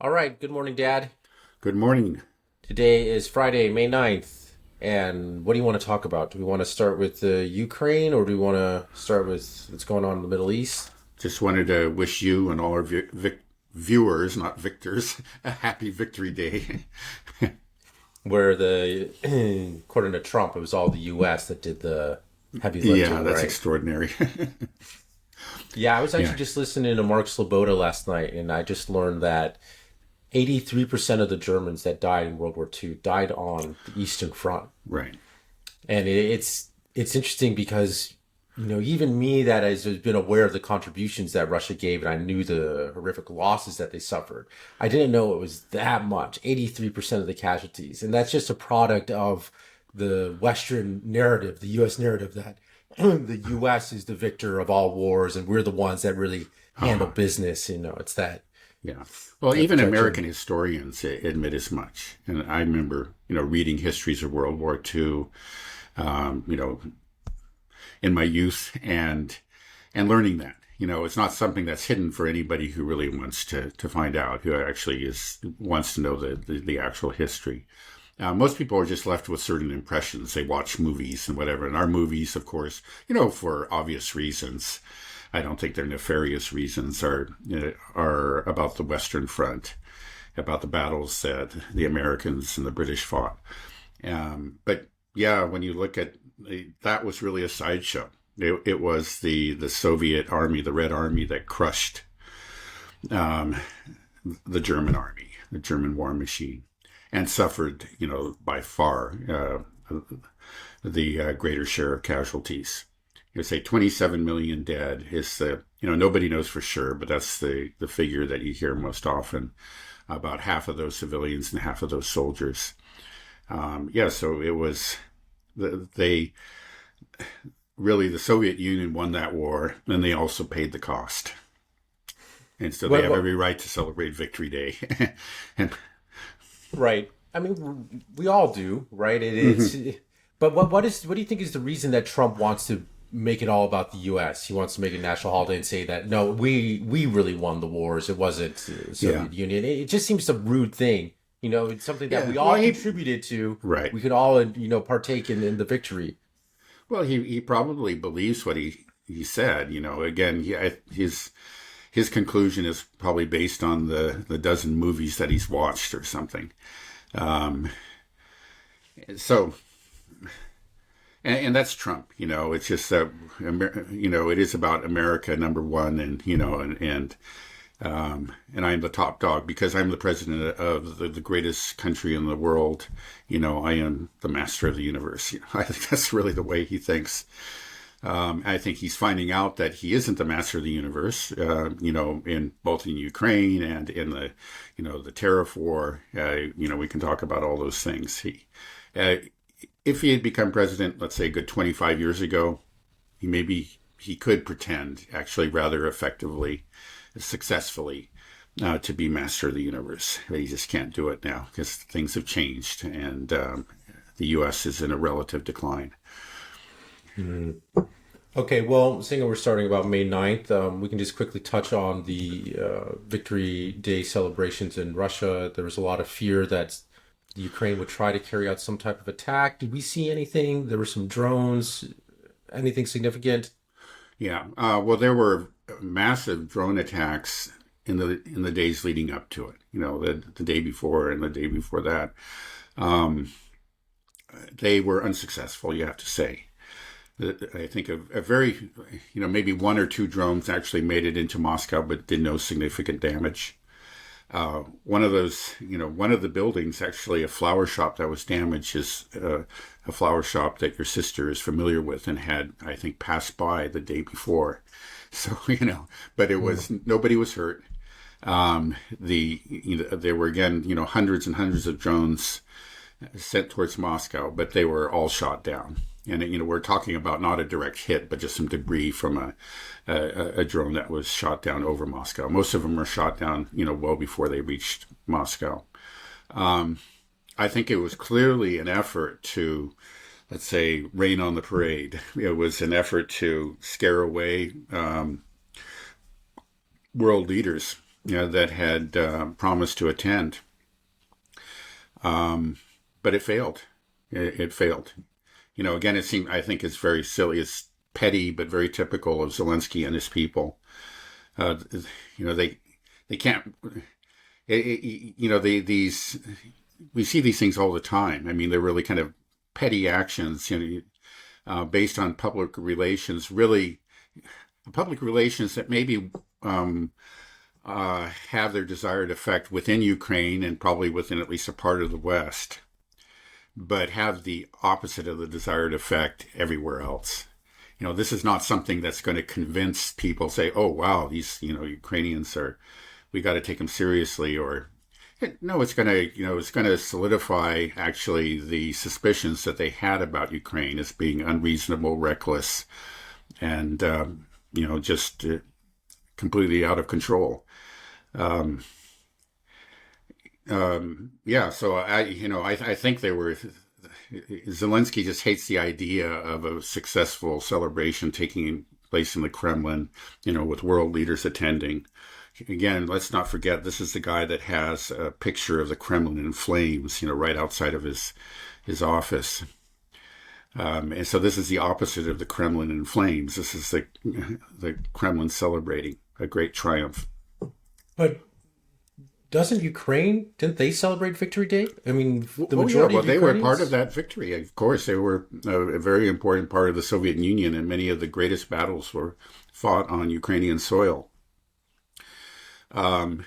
All right, good morning, Dad. Good morning. Today is Friday, May 9th. And what do you want to talk about? Do we want to start with Ukraine or do we want to start with what's going on in the Middle East? Just wanted to wish you and all our viewers, not victors, a happy Victory Day. Where according to Trump, it was all the US that did the heavy Yeah, lifting, that's right? extraordinary. Yeah, I was Yeah, actually just listening to Mark Sloboda last night, and I just learned that 83% of the Germans that died in World War II died on the Eastern Front. right. And it's interesting because even me that has been aware of the contributions that Russia gave, and I knew the horrific losses that they suffered. I didn't know it was that much, 83% of the casualties, and that's just a product of the Western narrative, the U.S. narrative that the U.S. is the victor of all wars, and we're the ones that really handle Uh-huh. business. It's Yeah. Well, that even projection. American historians admit as much. And I remember, reading histories of World War II, um, you know, in my youth and learning that. It's not something that's hidden for anybody who really wants to find out, who actually wants to know the actual history. Most people are just left with certain impressions. They watch movies and whatever. And our movies, of course, for obvious reasons, I don't think they're nefarious reasons, are about the Western Front, about the battles that the Americans and the British fought. But yeah, when you look at that, was really a sideshow. It was the Soviet army, the Red Army, that crushed um, the German army, the German war machine, and suffered, by far the greater share of casualties. You say 27 million dead is nobody knows for sure, but that's the figure that you hear most often. About half of those civilians and half of those soldiers. Yeah, so it was they really, the Soviet Union won that war, and they also paid the cost. And so they What, have what, every right to celebrate Victory Day. and right. I mean, we all do, right? mhm. But what do you think is the reason that Trump wants to make it all about the U.S.? He wants to make a national holiday and say that no, we really won the wars. It wasn't Yeah, Soviet Union. It just seems a rude thing. It's something that yeah. we Well, all contributed to. right. We could all partake in the victory. Well, he probably believes what he said. Again, his conclusion is probably based on the dozen movies that he's watched or something. Um, so and that's Trump. It's just that it is about America number one, and I'm the top dog because I'm the president of the greatest country in the world. I am the master of the universe. I think that's really the way he thinks. I think he's finding out that he isn't the master of the universe. In both in Ukraine and in the tariff war. We can talk about all those things. Uh, if he had become president, let's say a good 25 years ago, he could pretend actually rather effectively, successfully, to be master of the universe. But he just can't do it now because things have changed, and the U.S. is in a relative decline. Mhm. Okay, well, seeing we're starting about May 9th, we can just quickly touch on the Victory Day celebrations in Russia. There was a lot of fear that the Ukraine would try to carry out some type of attack. Did we see anything? There were some drones. Anything significant? Yeah. Well, there were massive drone attacks in the days leading up to it. The day before and the day before that. Um, they were unsuccessful, you have to say. I think a very, maybe one or two drones actually made it into Moscow, but did no significant damage. One of those, one of the buildings, actually a flower shop that was damaged, is a flower shop that your sister is familiar with and had, I think, passed by the day before. So, but it Hmm. was, nobody was hurt. There were again, hundreds and hundreds of drones sent towards Moscow, but they were all shot down. And we're talking about not a direct hit, but just some debris from a drone that was shot down over Moscow. Most of them were shot down, well before they reached Moscow. Um, I think it was clearly an effort to, let's say, rain on the parade. It was an effort to scare away world leaders that had promised to attend, but it failed. It failed. Again, I think it's very silly. It's petty, but very typical of Zelensky and his people. They can't. These we see these things all the time. I mean, they're really kind of petty actions, based on public relations. Really, public relations that maybe have their desired effect within Ukraine and probably within at least a part of the West, but have the opposite of the desired effect everywhere else. This is not something that's going to convince people, say, oh, wow, these, Ukrainians we got to take them seriously. Or, no, it's going to solidify actually the suspicions that they had about Ukraine as being unreasonable, reckless, and, just completely out of control. So I think Zelensky just hates the idea of a successful celebration taking place in the Kremlin, with world leaders attending. Again, let's not forget, this is the guy that has a picture of the Kremlin in flames, right outside of his office. And so this is the opposite of the Kremlin in flames. This is the Kremlin celebrating a great triumph. But didn't they celebrate Victory Day? I mean, the majority of they were part of that victory. Of course, they were a very important part of the Soviet Union, and many of the greatest battles were fought on Ukrainian soil. So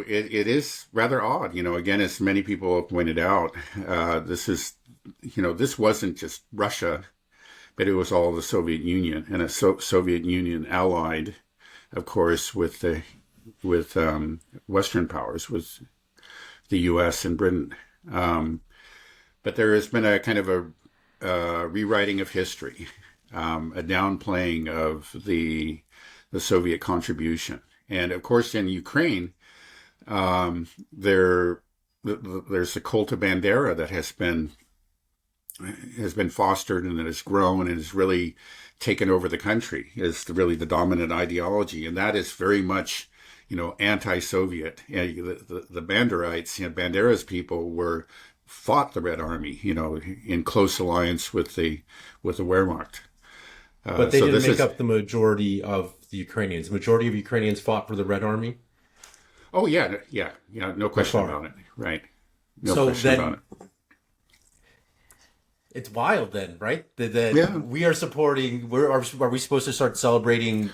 it is rather odd. Again, as many people have pointed out, this wasn't just Russia, but it was all the Soviet Union, and a Soviet Union allied, of course, with Western powers, with the U.S. and Britain. But there has been a kind of a rewriting of history, a downplaying of the Soviet contribution. And of course, in Ukraine, there's the cult of Bandera that has been fostered and that has grown and has really taken over the country, is really the dominant ideology. And that is very much, anti-Soviet. The Banderites, Bandera's people fought the Red Army, in close alliance with the Wehrmacht. But they didn't make up the majority of the Ukrainians. The majority of Ukrainians fought for the Red Army? Oh, yeah, no question about it. Right. No question about it. It's wild then, right? That we are supporting, are we supposed to start celebrating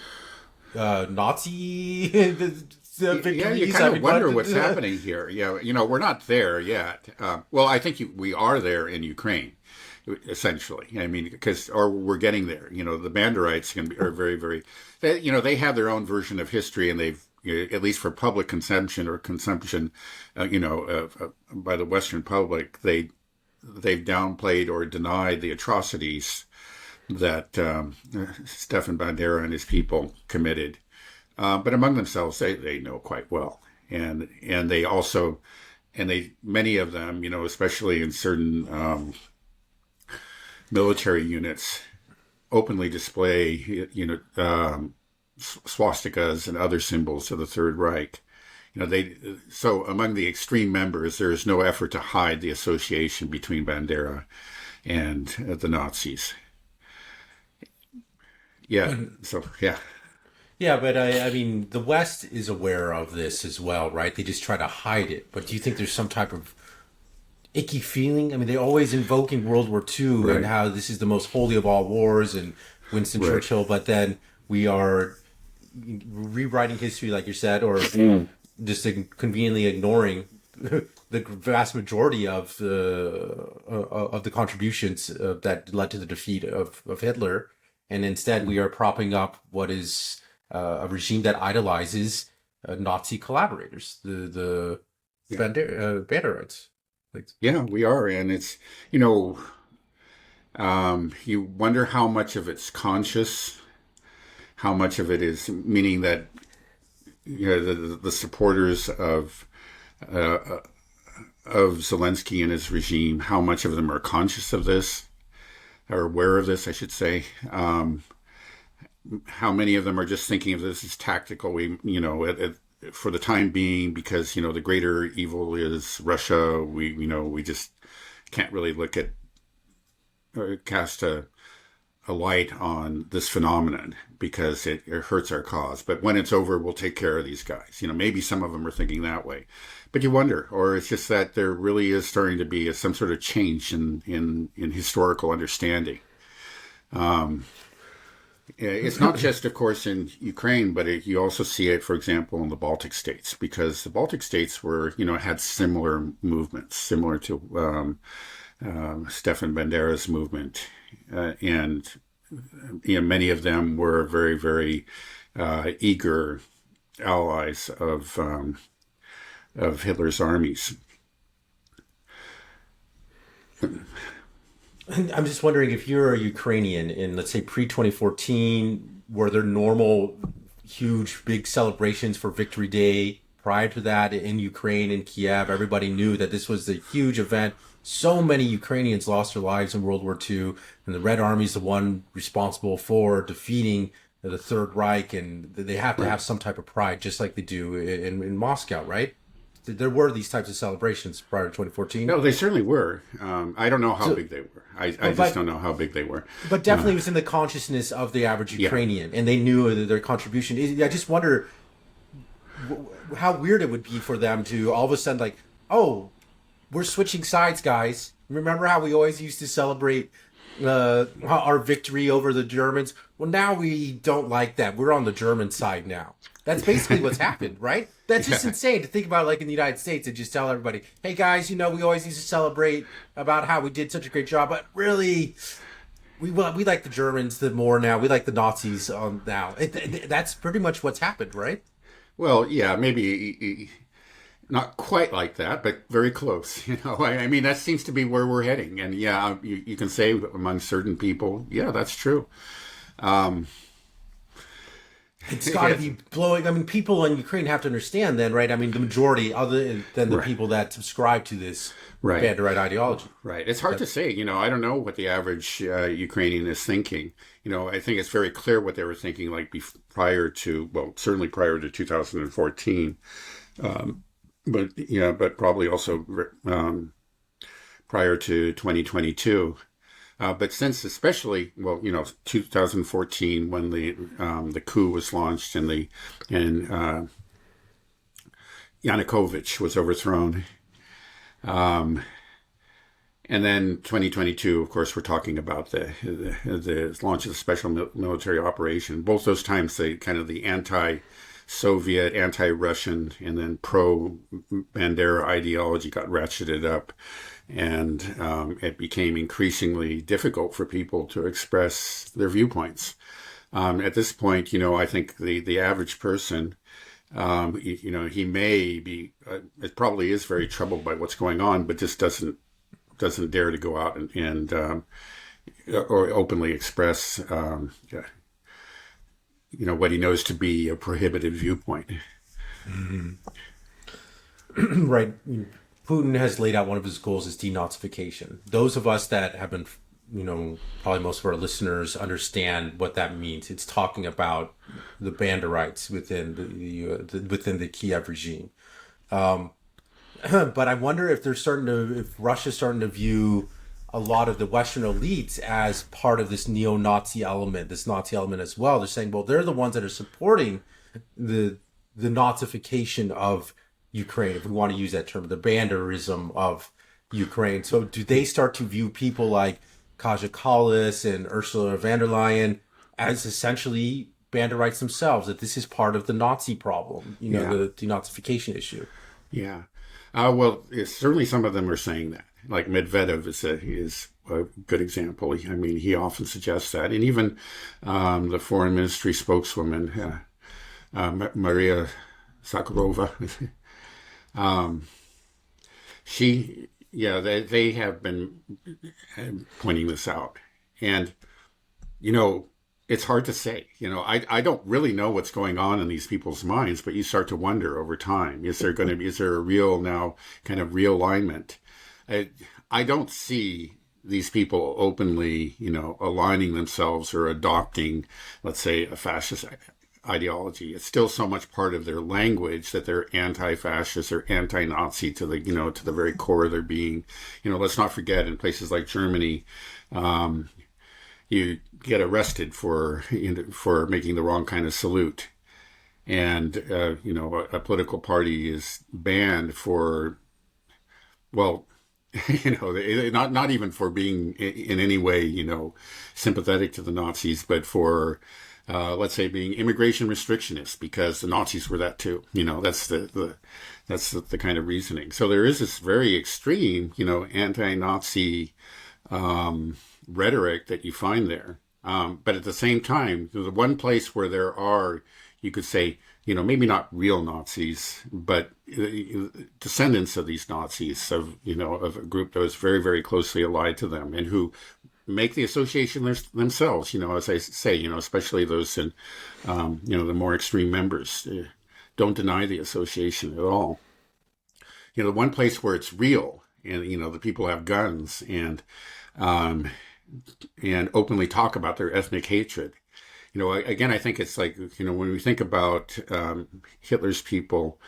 Nazi victories? Yeah, you kind of wonder what's happening here. Yeah, we're not there yet. Well, I think we are there in Ukraine, essentially. I mean, or we're getting there. The Banderites are very, very, they have their own version of history, and they've, at least for public consumption by the Western public, they've downplayed or denied the atrocities that Stefan Bandera and his people committed. But among themselves, they know quite well. And they also, many of them, especially in certain military units, openly display, swastikas and other symbols of the Third Reich. So among the extreme members, there is no effort to hide the association between Bandera and the Nazis. Yeah. Yeah, but I mean, the West is aware of this as well, right? They just try to hide it. But do you think there's some type of icky feeling? I mean, they're always invoking World War II and how this is the most holy of all wars and Winston Churchill, but then we are rewriting history, like you said, or just conveniently ignoring the vast majority of the contributions that led to the defeat of Hitler, and instead we are propping up what is a regime that idolizes Nazi collaborators, the Banderites. Yeah, we are, and it's you wonder how much of it's conscious, how much of it is, meaning that the supporters of Zelensky and his regime, how much of them are conscious of this, or aware of this, I should say. how many of them are just thinking of this as tactical. For the time being, because the greater evil is Russia. We just can't really look at or cast a light on this phenomenon because it hurts our cause. But when it's over, we'll take care of these guys. Maybe some of them are thinking that way. But you wonder, or it's just that there really is starting to be some sort of change in historical understanding. It's not just, of course, in Ukraine, but you also see it, for example, in the Baltic states, because the Baltic states had similar movements, similar to Stefan Bandera's movement, and many of them were very, very eager allies of Hitler's armies. I'm just wondering if you're a Ukrainian in, let's say, pre-2014, were there normal, huge, big celebrations for Victory Day prior to that in Ukraine, in Kiev? Everybody knew that this was a huge event. So many Ukrainians lost their lives in World War II, and the Red Army is the one responsible for defeating the Third Reich, and they have to have some type of pride, just like they do in Moscow, right? There were these types of celebrations prior to 2014. No, they certainly were. I don't know how big they were. I just don't know how big they were. But definitely it was in the consciousness of the average Ukrainian, and they knew their contribution. I just wonder how weird it would be for them to all of a sudden like, oh, we're switching sides, guys. Remember how we always used to celebrate our victory over the Germans? Well, now we don't like that. We're on the German side now. That's basically what's happened, right? That's just insane to think about, like in the United States, and just tell everybody, hey guys, we always used to celebrate about how we did such a great job, but really, we like the Germans more now. We like the Nazis now. That's pretty much what's happened, right? Well, yeah, maybe not quite like that, but very close. I mean, that seems to be where we're heading. And yeah, you can say among certain people, yeah, that's true. It's got to be blowing. I mean, people in Ukraine have to understand then, right? I mean, the majority, other than the people that subscribe to this Banderite ideology. Right. It's hard to say. I don't know what the average Ukrainian is thinking. I think it's very clear what they were thinking, like certainly prior to 2014. But probably also prior to 2022. But since especially, 2014 when the coup was launched and Yanukovych was overthrown, and then 2022, of course, we're talking about the launch of the special military operation. Both those times, the anti-Soviet, anti-Russian, and then pro-Bandera ideology got ratcheted up. And it became increasingly difficult for people to express their viewpoints. At this point, I think the average person, he may be, it probably is very troubled by what's going on, but just doesn't dare to go out and or openly express, what he knows to be a prohibited viewpoint. Mm-hmm. Right. Putin has laid out one of his goals is denazification. Those of us that have been, probably most of our listeners understand what that means. It's talking about the Banderites within within the Kiev regime. But I wonder if if Russia's starting to view a lot of the Western elites as part of this neo-Nazi element, this Nazi element as well. They're saying, well, they're the ones that are supporting the Nazification of Ukraine, if we want to use that term, the Banderism of Ukraine. So do they start to view people like Kaja Kallas and Ursula von der Leyen as essentially Banderites themselves, that this is part of the Nazi problem, the denazification issue? Yeah. Certainly some of them are saying that. Like Medvedev is a good example. I mean, he often suggests that. And even the foreign ministry spokeswoman, Maria Zakharova, they have been pointing this out. And, it's hard to say. I don't really know what's going on in these people's minds, but you start to wonder over time, is there a real now kind of realignment? I don't see these people openly, aligning themselves or adopting, let's say, a fascist ideology. It's still so much part of their language that they're anti-fascist or anti-Nazi to the very core of their being. Let's not forget, in places like Germany, you get arrested for making the wrong kind of salute, and a political party is banned for, well, not even for being in any way, sympathetic to the Nazis, but for, let's say, being immigration restrictionist, because the Nazis were that too. That's the kind of reasoning. So there is this very extreme, anti-Nazi rhetoric that you find there. But at the same time, the one place where there are, you could say, maybe not real Nazis, but descendants of these Nazis, of a group that was very, very closely allied to them, and who make the association themselves, as I say, especially those in, the more extreme members, don't deny the association at all. The one place where it's real, and, the people have guns and openly talk about their ethnic hatred. Again, I think it's like, when we think about Hitler's people,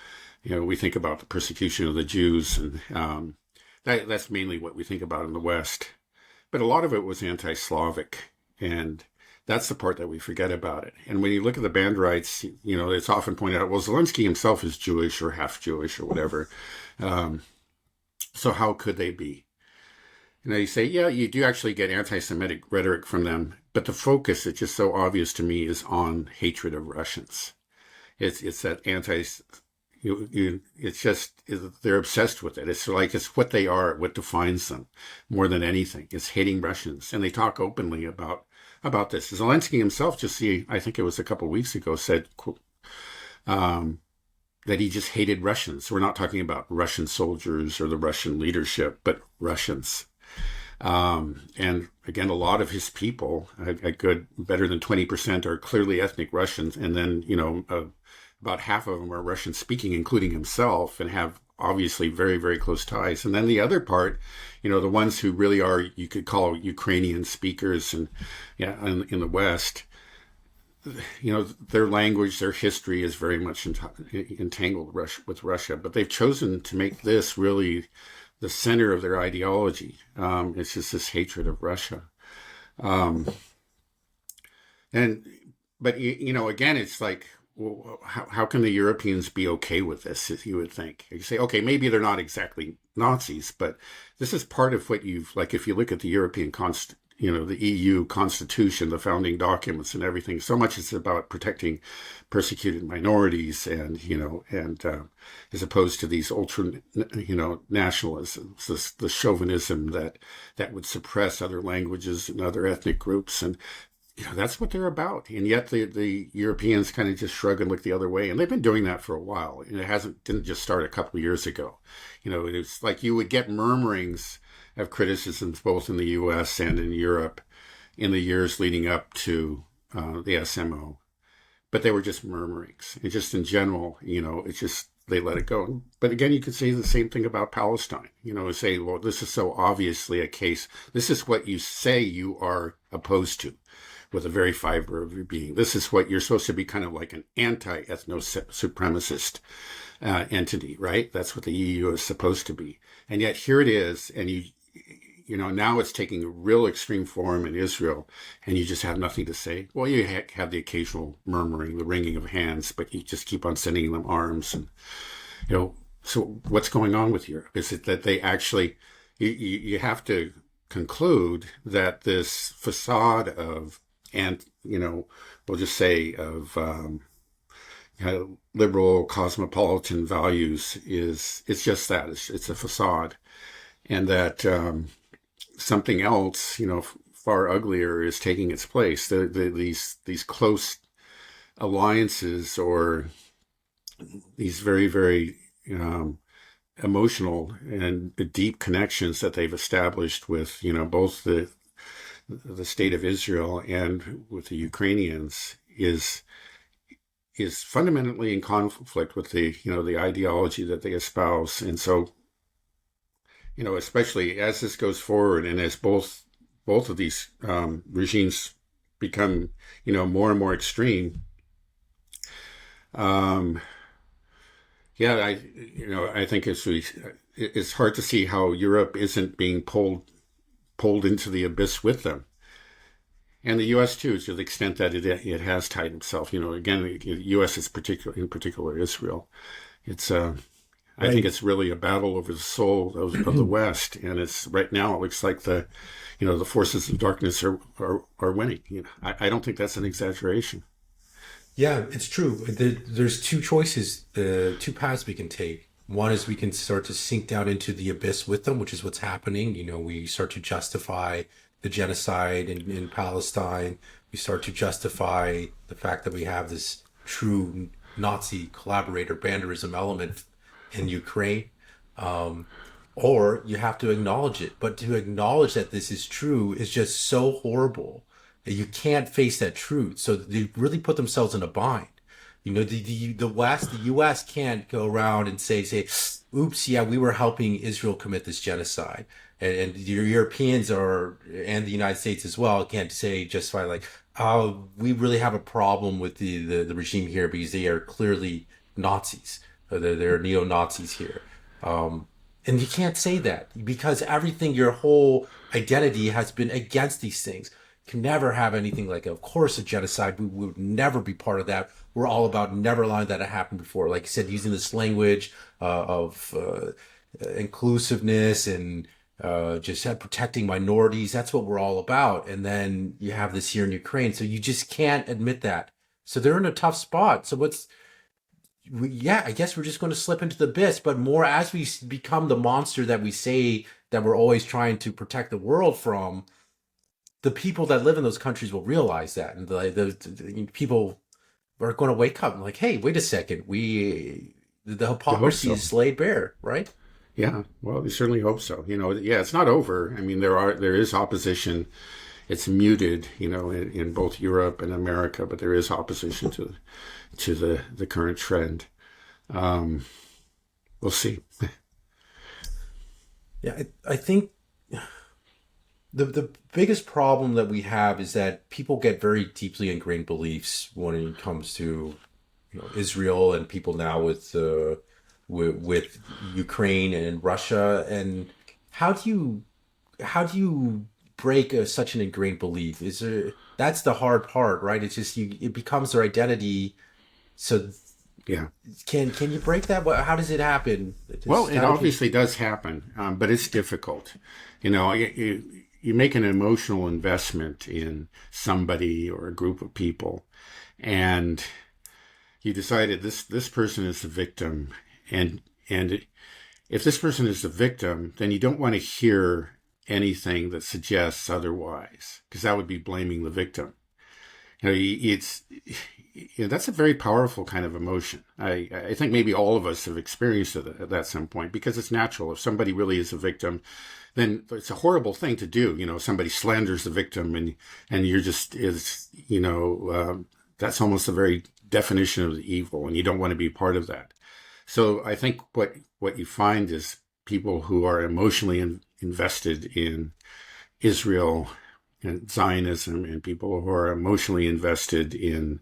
we think about the persecution of the Jews, and that's mainly what we think about in the West. But a lot of it was anti-Slavic, and that's the part that we forget about it. And when you look at the Banderites, it's often pointed out, well, Zelensky himself is Jewish or half Jewish or whatever. So how could they be? You say, yeah, you do actually get anti-Semitic rhetoric from them, but the focus, it's just so obvious to me, is on hatred of Russians. It's that they're obsessed with it. It's like, it's what they are, what defines them more than anything. It's hating Russians. And they talk openly about this. Zelensky himself, I think it was a couple of weeks ago, said that he just hated Russians. We're not talking about Russian soldiers or the Russian leadership, but Russians. And again, a lot of his people, better than 20%, are clearly ethnic Russians. And then, about half of them are Russian speaking, including himself, and have obviously very, very close ties. And then the other part, the ones who really are, you could call Ukrainian speakers, and in the West, their language, their history is very much entangled with Russia, but they've chosen to make this really the center of their ideology. It's just this hatred of Russia. But again, it's like, well, how can the Europeans be okay with this, you would think? You say, okay, maybe they're not exactly Nazis, but this is part of what if you look at the European the EU constitution, the founding documents and everything, so much is about protecting persecuted minorities and as opposed to these ultra, nationalisms, the chauvinism that would suppress other languages and other ethnic groups. And, that's what they're about. And yet the Europeans kind of just shrug and look the other way. And they've been doing that for a while. And it didn't just start a couple of years ago. It's like you would get murmurings of criticisms both in the U.S. and in Europe in the years leading up to the SMO. But they were just murmurings. And just in general, it's just they let it go. But again, you could say the same thing about Palestine. Say, well, this is so obviously a case. This is what you say you are opposed to with a very fiber of your being. This is what you're supposed to be, kind of like an anti-ethno-supremacist entity, right? That's what the EU is supposed to be. And yet here it is, and now it's taking a real extreme form in Israel, and you just have nothing to say. Well, you have the occasional murmuring, the wringing of hands, but you just keep on sending them arms. And, so what's going on with Europe? Is it that they actually, you have to conclude that this facade of, and, we'll just say of liberal cosmopolitan values it's just that, it's a facade. And that something else, far uglier is taking its place. These close alliances, or these very, very emotional and deep connections that they've established with, both the state of Israel and with the Ukrainians is fundamentally in conflict with the ideology that they espouse. And so especially as this goes forward and as both of these regimes become, more and more extreme. Yeah, I think it's hard to see how Europe isn't being pulled into the abyss with them, and the U.S. too, to the extent that it has tied itself. Again, the U.S. is in particular Israel. It's I think it's really a battle over the soul of the West, and it's right now it looks like the forces of darkness are winning. I don't think that's an exaggeration. Yeah, it's true. There's two choices, two paths we can take. One is we can start to sink down into the abyss with them, which is what's happening. We start to justify the genocide in Palestine. We start to justify the fact that we have this true Nazi collaborator banderism element in Ukraine. Or you have to acknowledge it. But to acknowledge that this is true is just so horrible that you can't face that truth. So they really put themselves in a bind. The West, the U.S. can't go around and say, oops, yeah, we were helping Israel commit this genocide. And the Europeans and the United States as well can't say justify like, oh, we really have a problem with the regime here because they are clearly Nazis. They're neo-Nazis here. And you can't say that because everything, your whole identity has been against these things. Can never have anything like, of course, a genocide. We would never be part of that. We're all about never allowing that to happen before. Like you said, using this language of inclusiveness and just protecting minorities. That's what we're all about. And then you have this here in Ukraine. So you just can't admit that. So they're in a tough spot. So I guess we're just going to slip into the abyss, but more as we become the monster that we say that we're always trying to protect the world from, the people that live in those countries will realize that. And the people are going to wake up and like, hey, wait a second. The hypocrisy is laid bare, right? Yeah, well, we certainly hope so. It's not over. I mean, there is opposition. It's muted, in both Europe and America, but there is opposition to the current trend. We'll see. Yeah, I think the biggest problem that we have is that people get very deeply ingrained beliefs when it comes to Israel and people now with Ukraine and Russia. And how do you break such an ingrained belief? That's the hard part, right? It's just it becomes their identity. So yeah, can you break that? How does it happen? Well, it obviously does happen, but it's difficult. You make an emotional investment in somebody or a group of people, and you decided this person is the victim, and if this person is the victim, then you don't want to hear anything that suggests otherwise, because that would be blaming the victim. That's a very powerful kind of emotion. I think maybe all of us have experienced it at some point, because it's natural. If somebody really is a victim, then it's a horrible thing to do. Somebody slanders the victim, and you're just that's almost the very definition of the evil, and you don't want to be part of that. So I think what you find is people who are emotionally invested in Israel and Zionism, and people who are emotionally invested in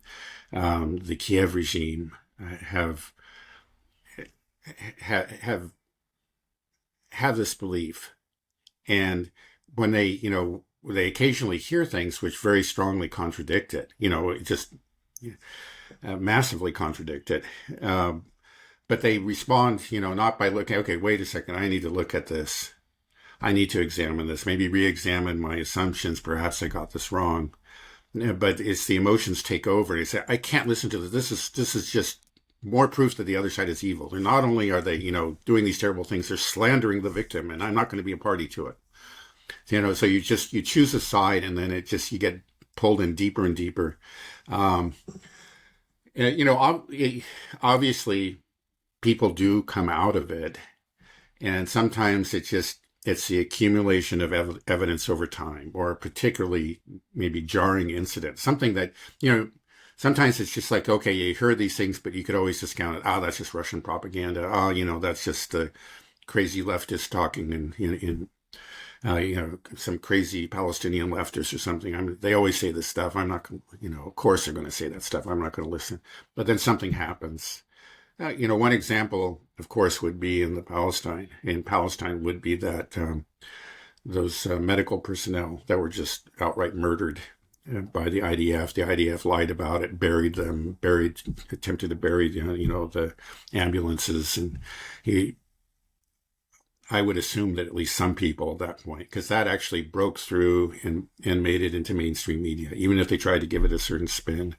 the Kiev regime have this belief. And when they occasionally hear things which very strongly contradict it, just massively contradict it. But they respond, not by looking, okay, wait a second, I need to look at this. I need to examine this, maybe re-examine my assumptions. Perhaps I got this wrong. But it's the emotions take over. And they say, I can't listen to this. This is just more proof that the other side is evil. And not only are they, doing these terrible things, they're slandering the victim, and I'm not going to be a party to it. So you choose a side, and then you get pulled in deeper and deeper. Obviously people do come out of it, and sometimes it's the accumulation of evidence over time, or a particularly maybe jarring incident, something that, sometimes it's just like, okay, you heard these things, but you could always discount it. That's just Russian propaganda. That's just the crazy leftists talking in some crazy Palestinian leftists or something. I mean, they always say this stuff. I'm not, of course they're going to say that stuff. I'm not going to listen. But then something happens. One example, of course, would be in Palestine. In Palestine would be that those medical personnel that were just outright murdered by the IDF. The IDF lied about it, attempted to bury, the ambulances. And I would assume that at least some people at that point, because that actually broke through and made it into mainstream media. Even if they tried to give it a certain spin,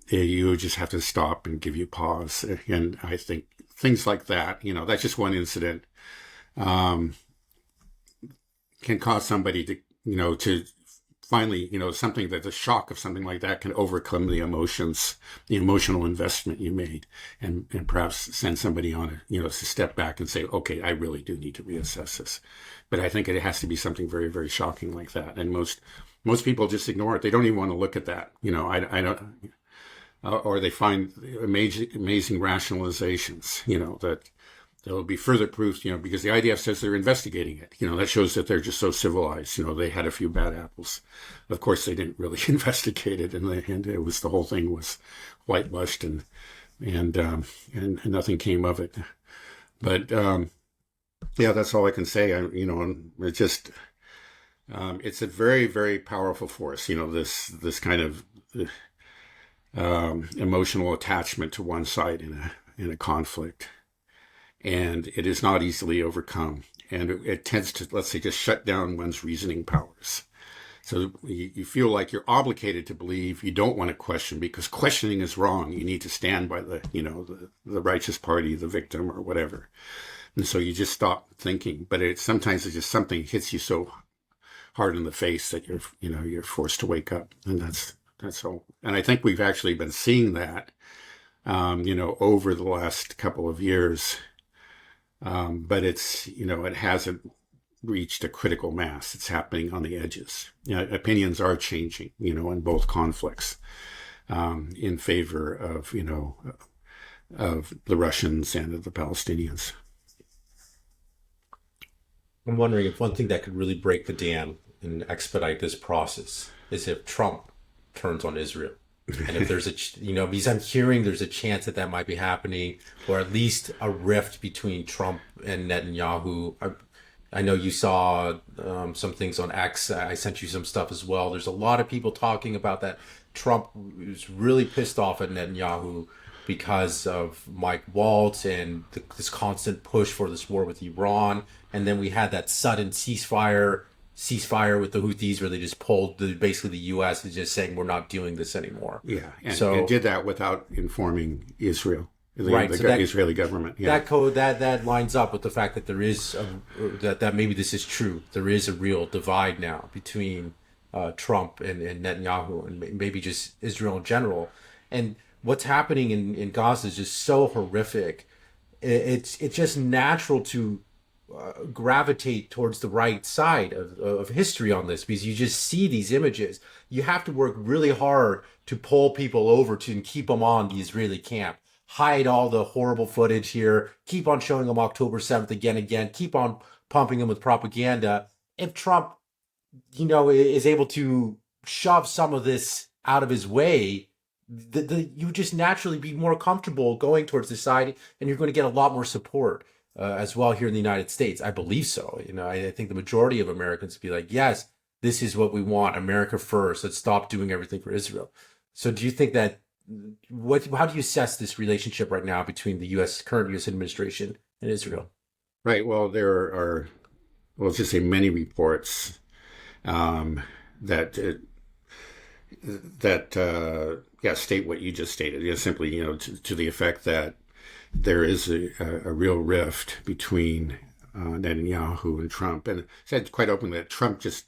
you would just have to stop and give you pause. And I think things like that, that's just one incident, can cause somebody to finally, something that the shock of something like that can overcome the emotions, the emotional investment you made, and perhaps send somebody on to step back and say, okay, I really do need to reassess this. But I think it has to be something very, very shocking like that. And most people just ignore it. They don't even want to look at that. I don't, or they find amazing rationalizations, that there will be further proof, because the IDF says they're investigating it. That shows that they're just so civilized. They had a few bad apples. Of course, they didn't really investigate it, and it was, the whole thing was whitewashed, and nothing came of it. But yeah, that's all I can say. It just it's a very, very powerful force. This kind of emotional attachment to one side in a conflict. And it is not easily overcome. And it tends to, let's say, just shut down one's reasoning powers. So you feel like you're obligated to believe. You don't want to question, because questioning is wrong. You need to stand by the righteous party, the victim, or whatever. And so you just stop thinking. But sometimes it's just something hits you so hard in the face that you're forced to wake up. And that's all. And I think we've actually been seeing that, over the last couple of years. But it's, it hasn't reached a critical mass. It's happening on the edges. Opinions are changing, in both conflicts, in favor of the Russians and of the Palestinians. I'm wondering if one thing that could really break the dam and expedite this process is if Trump turns on Israel. And if there's because I'm hearing there's a chance that might be happening, or at least a rift between Trump and Netanyahu. I know you saw some things on X. I sent you some stuff as well. There's a lot of people talking about that. Trump was really pissed off at Netanyahu because of Mike Waltz and this constant push for this war with Iran. And then we had that sudden ceasefire with the Houthis, where they just pulled basically the U.S. is just saying we're not doing this anymore. Yeah, and did that without informing Israel, right? The Israeli government. Yeah. That lines up with the fact that there is that maybe this is true. There is a real divide now between Trump and Netanyahu, and maybe just Israel in general. And what's happening in Gaza is just so horrific. It's just natural to gravitate towards the right side of history on this, because you just see these images. You have to work really hard to pull people over and keep them on the Israeli camp, hide all the horrible footage here, keep on showing them October 7th again, keep on pumping them with propaganda. If Trump, is able to shove some of this out of his way, you just naturally be more comfortable going towards this side, and you're going to get a lot more support. As well here in the United States. I believe so. I think the majority of Americans would be like, yes, this is what we want. America first. Let's stop doing everything for Israel. So do you think that, how do you assess this relationship right now between the current U.S. administration and Israel? Right. Well, there are, let's just say, many reports that state what you just stated. Simply, to the effect that there is a real rift between Netanyahu and Trump, and said quite openly that Trump just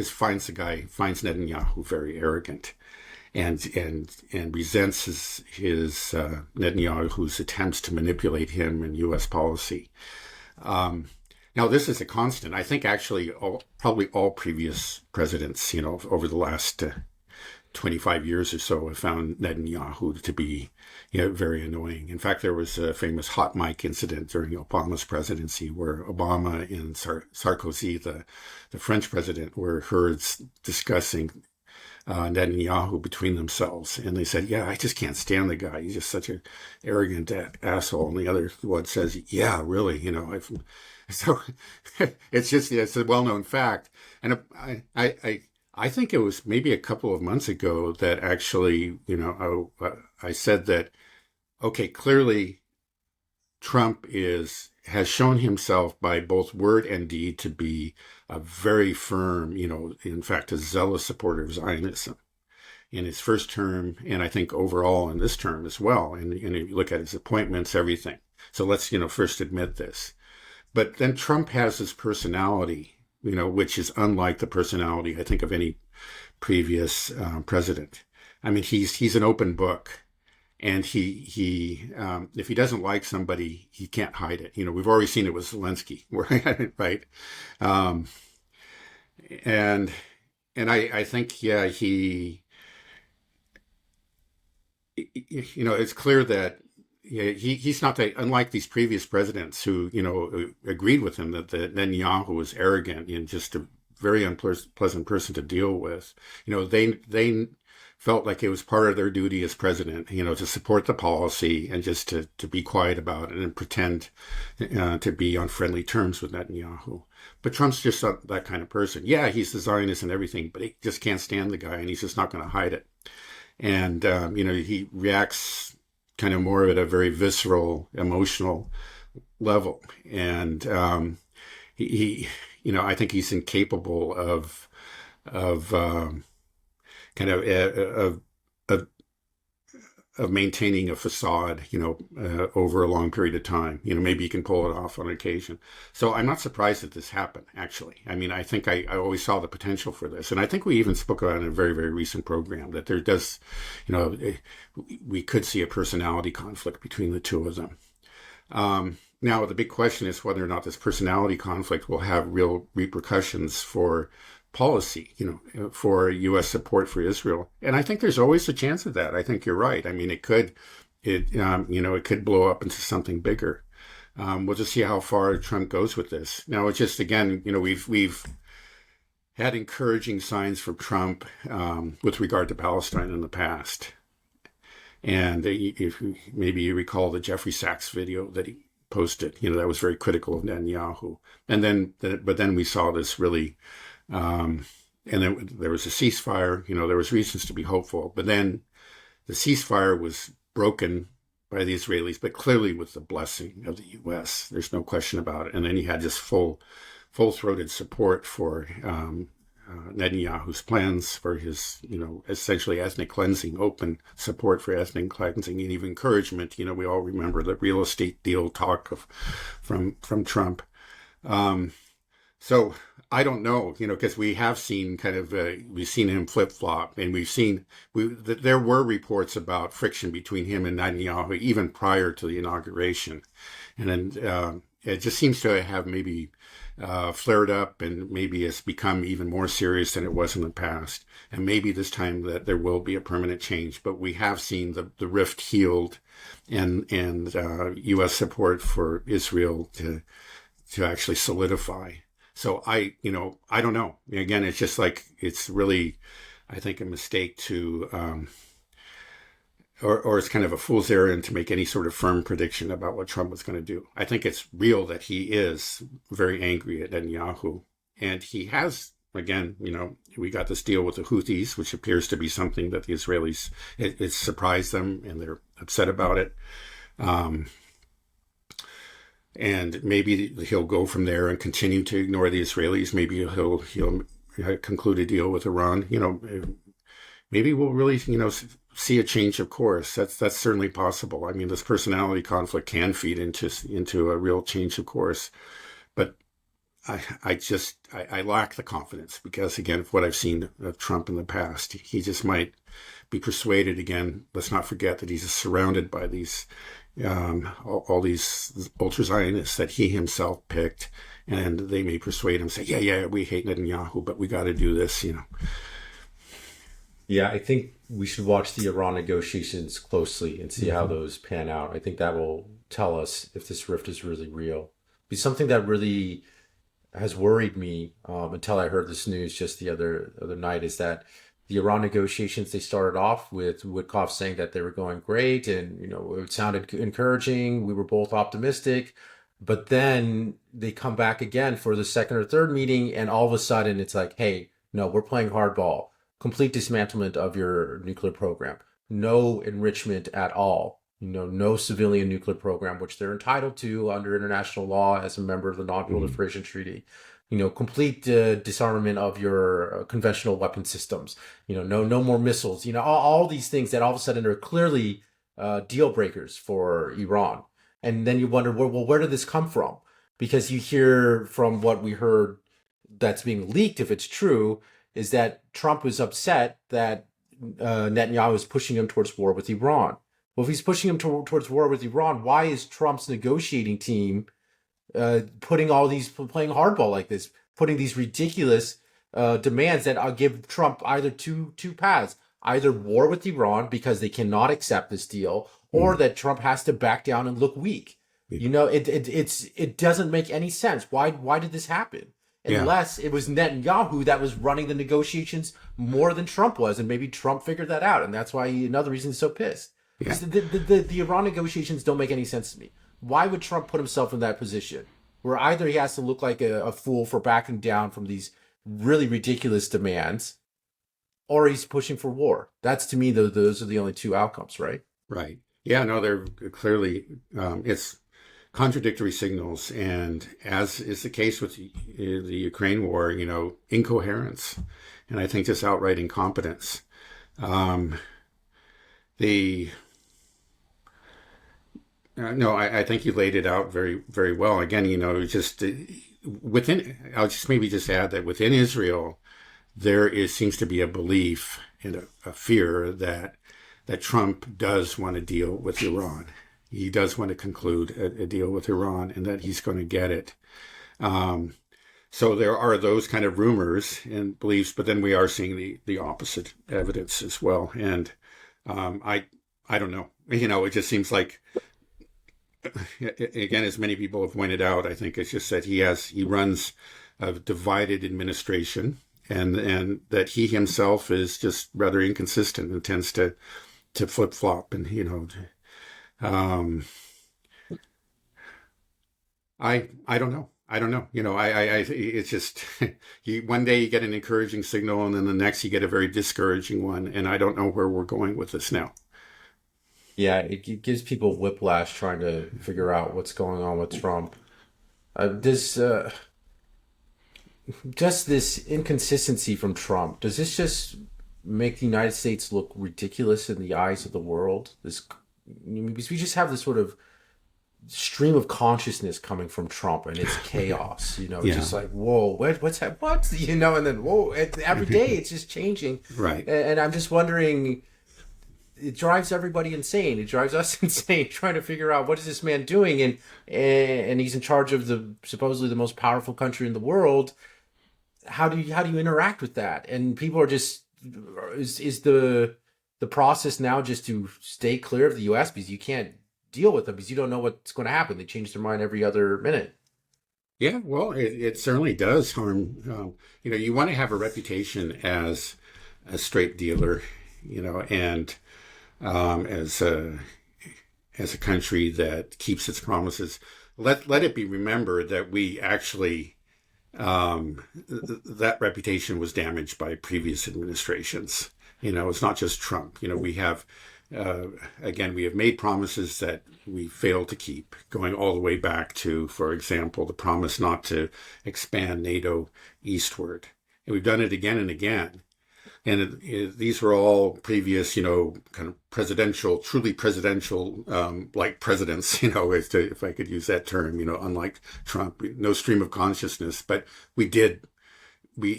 finds Netanyahu very arrogant, and resents his Netanyahu's attempts to manipulate him in U.S. policy. Now, this is a constant. I think actually probably all previous presidents, over the last 25 years or so have found Netanyahu to be very annoying. In fact, there was a famous hot mic incident during Obama's presidency where Obama and Sarkozy, the French president, were heard discussing Netanyahu between themselves. And they said, yeah, I just can't stand the guy. He's just such an arrogant asshole. And the other one says, yeah, really, so it's a well-known fact. And I think it was maybe a couple of months ago that actually, I said that, okay, clearly Trump has shown himself by both word and deed to be a very firm, in fact, a zealous supporter of Zionism in his first term, and I think overall in this term as well. And you look at his appointments, everything. So let's, first admit this. But then Trump has this personality, which is unlike the personality, I think, of any previous president. I mean, he's an open book. And he if he doesn't like somebody, he can't hide it. We've already seen it with Zelensky, right? And I think, yeah, it's clear that he's not unlike these previous presidents who, agreed with him that Netanyahu was arrogant and just a very unpleasant person to deal with. They felt like it was part of their duty as president, to support the policy and just to be quiet about it and pretend to be on friendly terms with Netanyahu. But Trump's just not that kind of person. Yeah, he's the Zionist and everything, but he just can't stand the guy, and he's just not going to hide it. And, he reacts kind of more at a very visceral, emotional level. And I think he's incapable of maintaining a facade, over a long period of time. Maybe you can pull it off on occasion. So I'm not surprised that this happened, actually. I mean, I think I always saw the potential for this. And I think we even spoke about it in a very, very recent program that there does, we could see a personality conflict between the two of them. Now, the big question is whether or not this personality conflict will have real repercussions for policy, for U.S. support for Israel. And I think there's always a chance of that. I think you're right. I mean, it could blow up into something bigger. We'll just see how far Trump goes with this. Now, it's just, again, we've had encouraging signs from Trump with regard to Palestine in the past. And if maybe you recall the Jeffrey Sachs video that he posted, that was very critical of Netanyahu. But then we saw this really, and then there was a ceasefire. There was reasons to be hopeful. But then the ceasefire was broken by the Israelis, but clearly with the blessing of the U.S. There's no question about it. And then he had this full-throated support for Netanyahu's plans for his, essentially ethnic cleansing, open support for ethnic cleansing, and even encouragement. We all remember the real estate deal talk from Trump. So I don't know, because we have seen we've seen him flip-flop, and there were reports about friction between him and Netanyahu even prior to the inauguration. And then it just seems to have maybe flared up, and maybe it's become even more serious than it was in the past. And maybe this time that there will be a permanent change. But we have seen the rift healed, and U.S. support for Israel to actually solidify. So I don't know. Again, it's just like, it's really, I think, a mistake to, or it's kind of a fool's errand to make any sort of firm prediction about what Trump was going to do. I think it's real that he is very angry at Netanyahu. And he has, again, we got this deal with the Houthis, which appears to be something that the Israelis, it surprised them, and they're upset about it. And maybe he'll go from there and continue to ignore the Israelis. Maybe he'll conclude a deal with Iran. Maybe we'll really, see a change of course. That's certainly possible. I mean, this personality conflict can feed into a real change of course. But I lack the confidence because, again, of what I've seen of Trump in the past. He just might be persuaded again. Let's not forget that he's surrounded by these all these ultra-Zionists that he himself picked, and they may persuade him, say, yeah, we hate Netanyahu, but we got to do this, Yeah, I think we should watch the Iran negotiations closely and see how those pan out. I think that will tell us if this rift is really real. Be something that really has worried me until I heard this news just the other night is that the Iran negotiations, they started off with Witkoff saying that they were going great and it sounded encouraging. We were both optimistic, but then they come back again for the second or third meeting, and all of a sudden it's like, hey, no, we're playing hardball. Complete dismantlement of your nuclear program. No enrichment at all. No civilian nuclear program, which they're entitled to under international law as a member of the Non-Proliferation Treaty. Complete disarmament of your conventional weapon systems. No more missiles. All these things that all of a sudden are clearly deal breakers for Iran. And then you wonder, well, where did this come from? Because you hear from what we heard that's being leaked, if it's true, is that Trump was upset that Netanyahu is pushing him towards war with Iran. Well, if he's pushing him towards war with Iran, why is Trump's negotiating team playing hardball like this, putting these ridiculous demands that give Trump either two paths, either war with Iran because they cannot accept this deal, or that Trump has to back down and look weak. It doesn't make any sense. Why did this happen? Unless it was Netanyahu that was running the negotiations more than Trump was, and maybe Trump figured that out, and that's why another reason he's so pissed. Yeah. The Iran negotiations don't make any sense to me. Why would Trump put himself in that position where either he has to look like a fool for backing down from these really ridiculous demands, or he's pushing for war? That's, to me, those are the only two outcomes, right? Right. Yeah, no, they're clearly, it's contradictory signals. And as is the case with the Ukraine war, incoherence, and I think just outright incompetence. I think you laid it out very, very well. Again, just I'll just maybe just add that within Israel, seems to be a belief and a fear that Trump does want to deal with Iran. He does want to conclude a deal with Iran, and that he's going to get it. So there are those kind of rumors and beliefs, but then we are seeing the opposite evidence as well. And I don't know. It just seems like, again, as many people have pointed out, I think it's just that he runs a divided administration, and that he himself is just rather inconsistent and tends to flip flop, and I don't know. It's just one day you get an encouraging signal, and then the next you get a very discouraging one, and I don't know where we're going with this now. Yeah, it gives people whiplash trying to figure out what's going on with Trump. Just this inconsistency from Trump, does this just make the United States look ridiculous in the eyes of the world? Because we just have this sort of stream of consciousness coming from Trump, and it's chaos. It's just like, whoa, what's that? What? And then whoa, every day it's just changing. Right. And I'm just wondering, it drives everybody insane. It drives us insane trying to figure out what is this man doing, and he's in charge of supposedly the most powerful country in the world. How do you interact with that? And people are just, is the process now just to stay clear of the U.S. because you can't deal with them because you don't know what's going to happen. They change their mind every other minute. Yeah, well, it certainly does harm. You want to have a reputation as a straight dealer, and as a country that keeps its promises. Let it be remembered that we actually that reputation was damaged by previous administrations. It's not just Trump. We have. Again, we have made promises that we failed to keep, going all the way back to, for example, the promise not to expand NATO eastward. And we've done it again and again. And these were all previous, kind of truly presidential, like presidents, if I could use that term, unlike Trump, no stream of consciousness. But we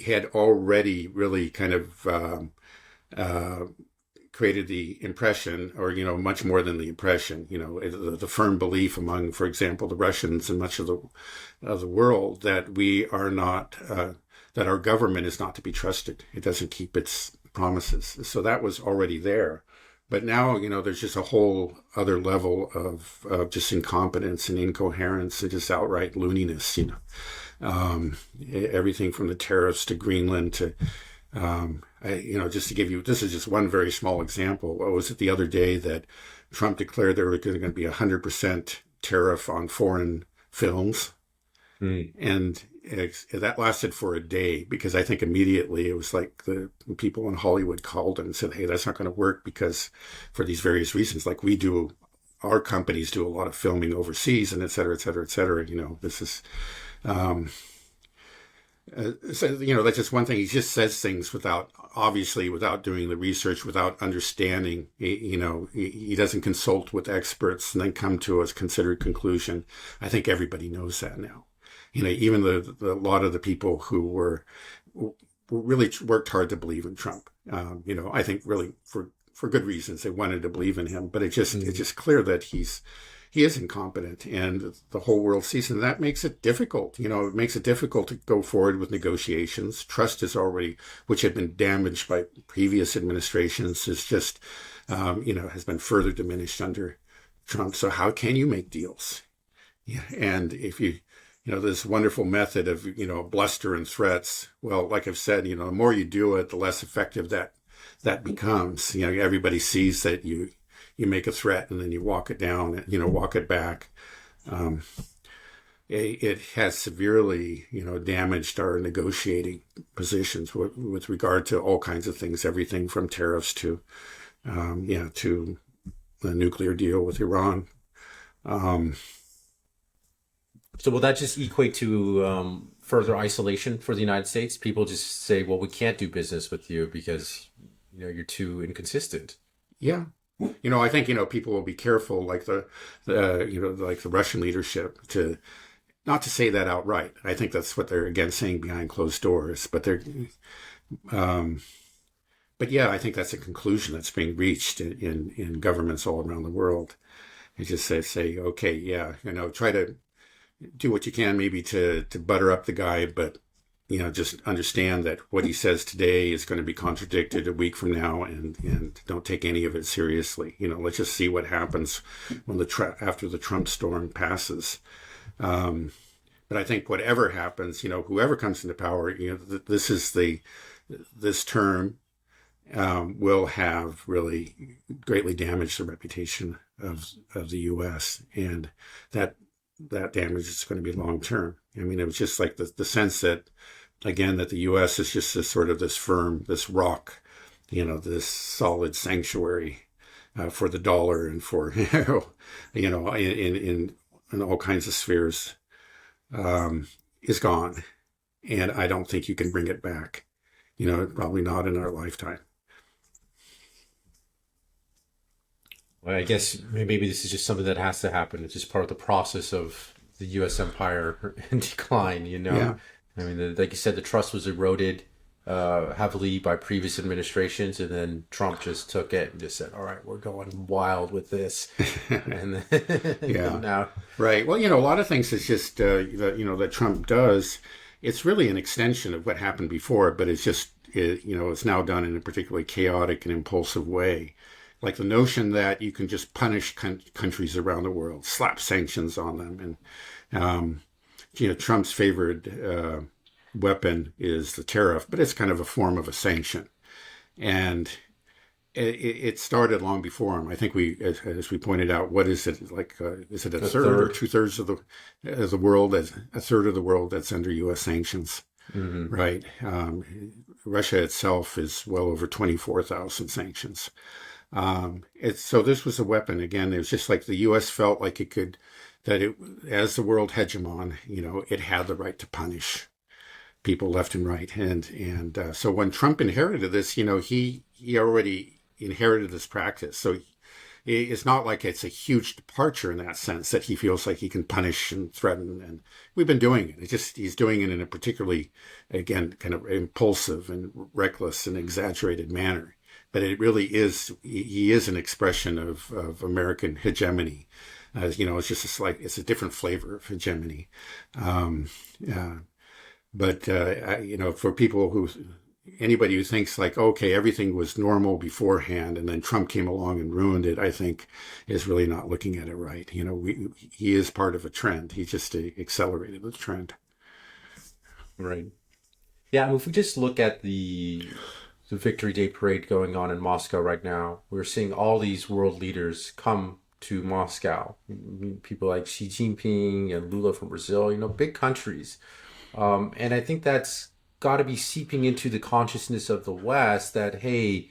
had already really kind of created the impression, or much more than the impression, the firm belief among, for example, the Russians and much of the world that we are not, that our government is not to be trusted. It doesn't keep its promises. So that was already there. But now, there's just a whole other level of just incompetence and incoherence and just outright looniness, everything from the tariffs to Greenland to, just to give you, this is just one very small example. What was it the other day that Trump declared there was going to be 100% tariff on foreign films? And that lasted for a day, because I think immediately it was like the people in Hollywood called and said, hey, that's not going to work, because for these various reasons, like our companies do a lot of filming overseas, and et cetera, et cetera, et cetera. This is, that's just one thing. He just says things without doing the research, without understanding. He doesn't consult with experts and then come to a considered conclusion. I think everybody knows that now. Even a lot of the people who were really worked hard to believe in Trump. I think really for good reasons, they wanted to believe in him, but it's just clear that he is incompetent, and the whole world sees it. And that makes it difficult. It makes it difficult to go forward with negotiations. Trust is already, which had been damaged by previous administrations, is just, has been further diminished under Trump. So how can you make deals? Yeah. And if this wonderful method of, bluster and threats. Well, like I've said, the more you do it, the less effective that becomes. Everybody sees that you make a threat and then you walk it down, walk it back. It has severely, damaged our negotiating positions with regard to all kinds of things, everything from tariffs to the nuclear deal with Iran. So will that just equate to further isolation for the United States? People just say, well, we can't do business with you because, you're too inconsistent. Yeah. I think, people will be careful, like the Russian leadership, to not to say that outright. I think that's what they're, again, saying behind closed doors, but I think that's a conclusion that's being reached in governments all around the world. They just say, okay, yeah, try to do what you can maybe to butter up the guy, but just understand that what he says today is going to be contradicted a week from now, and don't take any of it seriously. Let's just see what happens when after the Trump storm passes. But I think whatever happens, whoever comes into power, this term will have really greatly damaged the reputation of the U.S. and that damage is going to be long term. I mean, it was just like the sense that, again, that the U.S. is just this sort of this firm, this rock, this solid sanctuary for the dollar and for in all kinds of spheres, is gone, and I don't think you can bring it back. Probably not in our lifetime. Well, I guess maybe this is just something that has to happen. It's just part of the process of the U.S. empire in decline, Yeah. I mean, like you said, the trust was eroded heavily by previous administrations, and then Trump just took it and just said, all right, we're going wild with this. And then, Yeah. now. Right. Well, a lot of things is just, that Trump does, it's really an extension of what happened before, but it's just, it's now done in a particularly chaotic and impulsive way. Like the notion that you can just punish countries around the world, slap sanctions on them. And, Trump's favored weapon is the tariff, but it's kind of a form of a sanction. And it started long before him. I think as we pointed out, what is it like? Is it a third or 2/3 of the world? As a third of the world that's under U.S. sanctions, right? Russia itself is well over 24,000 sanctions. So this was a weapon. Again, it was just like the U.S. felt like as the world hegemon, it had the right to punish people left and right. And so when Trump inherited this, he already inherited this practice. So it's not like it's a huge departure in that sense that he feels like he can punish and threaten. And we've been doing it. It's just he's doing it in a particularly, again, kind of impulsive and reckless and exaggerated manner. But it really is, he is an expression of American hegemony. It's just it's a different flavor of hegemony. But for people who anybody who thinks like, okay, everything was normal beforehand and then Trump came along and ruined it, I think is really not looking at it right. He is part of a trend. He just accelerated the trend. Right. Yeah, I mean, if we just look at the Victory Day parade going on in Moscow right now, we're seeing all these world leaders come to Moscow. I mean, people like Xi Jinping and Lula from Brazil, big countries. And I think that's got to be seeping into the consciousness of the West that, hey,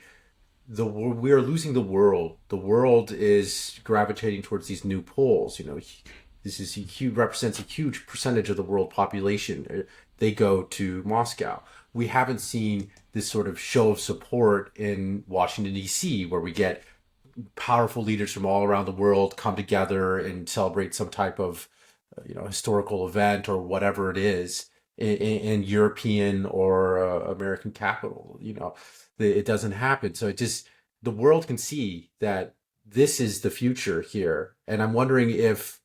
we are losing the world. The world is gravitating towards these new poles. This is represents a huge percentage of the world population. They go to Moscow. We haven't seen this sort of show of support in Washington, D.C., where we get powerful leaders from all around the world come together and celebrate some type of historical event or whatever it is in European or American capital. It doesn't happen. So the world can see that this is the future here. And I'm wondering if